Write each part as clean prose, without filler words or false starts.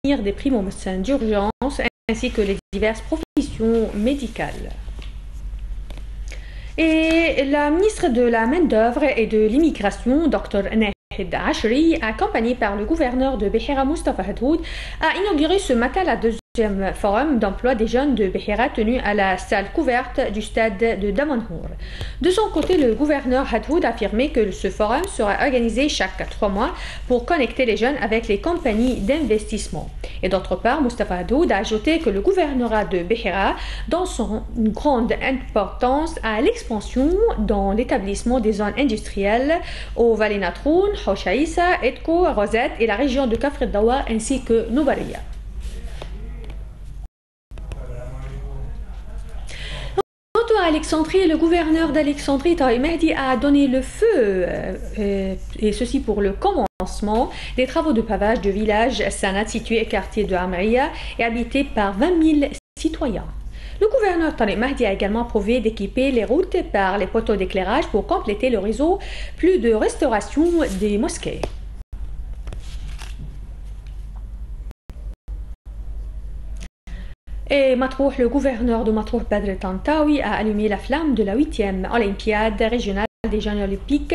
des primo-médecins d'urgence ainsi que les diverses professions médicales. Et la ministre de la Main-d'œuvre et de l'Immigration, Dr. Nahid Ashri, accompagnée par le gouverneur de Behéra, Mustafa Hadhoud, a inauguré ce matin la deuxième forum d'emploi des jeunes de Behéra tenu à la salle couverte du stade de Damanhour. De son côté, le gouverneur Hadhoud a affirmé que ce forum sera organisé chaque 3 mois pour connecter les jeunes avec les compagnies d'investissement. Et d'autre part, Mustafa Hadhoud a ajouté que le gouvernorat de Behéra donne une grande importance à l'expansion dans l'établissement des zones industrielles au Vallée Natroun, Hoshaïsa, Edko, Rosette et la région de Kafr el-Dawa ainsi que Noubaria. À Alexandrie, le gouverneur d'Alexandrie, Tariq Mahdi, a donné le feu, et ceci pour le commencement des travaux de pavage de village Sanat situé au quartier de Amriya et habité par 20 000 citoyens. Le gouverneur Tariq Mahdi a également approuvé d'équiper les routes par les poteaux d'éclairage pour compléter le réseau, plus de restauration des mosquées. Et Matrouh, le gouverneur de Matrouh, Badr Tantawi, a allumé la flamme de la 8e Olympiade régionale des Jeunes Olympiques,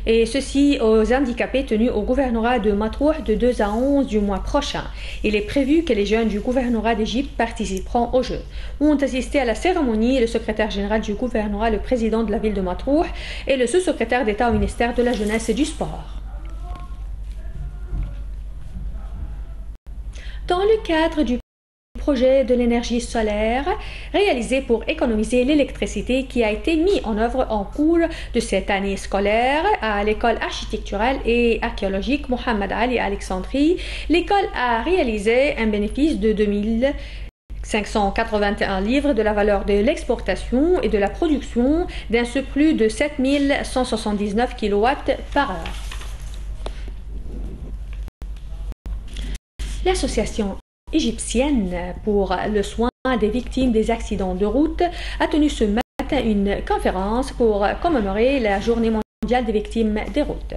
et ceci aux handicapés tenus au gouvernorat de Matrouh de 2 à 11 du mois prochain. Il est prévu que les jeunes du gouvernorat d'Égypte participeront aux Jeux. Ont assisté à la cérémonie le secrétaire général du gouvernorat, le président de la ville de Matrouh et le sous-secrétaire d'État au ministère de la Jeunesse et du Sport. Dans le cadre du projet de l'énergie solaire réalisé pour économiser l'électricité qui a été mis en œuvre en cours de cette année scolaire à l'école architecturale et archéologique Mohamed Ali à Alexandrie, l'école a réalisé un bénéfice de 2581 livres de la valeur de l'exportation et de la production d'un surplus de 7179 kW par heure. L'association égyptienne pour le soin des victimes des accidents de route a tenu ce matin une conférence pour commémorer la journée mondiale des victimes des routes.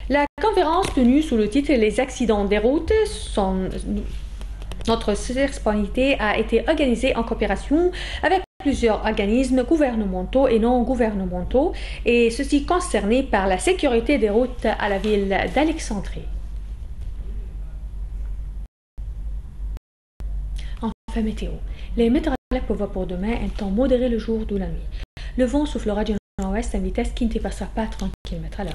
La conférence tenue sous le titre Les accidents des routes, notre responsabilité a été organisée en coopération avec plusieurs organismes gouvernementaux et non gouvernementaux, et ceci concernés par la sécurité des routes à la ville d'Alexandrie. Enfin, météo. Les météorologues prévoient pour demain un temps modéré le jour ou la nuit. Le vent soufflera du nord-ouest à une vitesse qui ne dépassera pas 30 km à l'heure.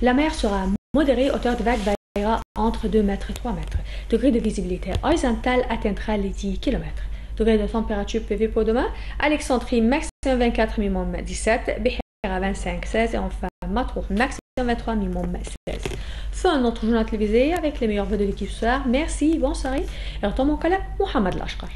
La mer sera modérée, hauteur de vague variera entre 2 mètres et 3 mètres. Degré de visibilité horizontale atteindra les 10 km. Degré de température PV pour demain, Alexandrie maximum 24, minimum 17, Behéra 25, 16 et enfin Matrouh maximum 23, minimum 16. Fin de notre journal télévisé avec les meilleurs vœux de l'équipe ce soir. Merci, bonne soirée. Et retourne mon collègue Mohamed Lashkar.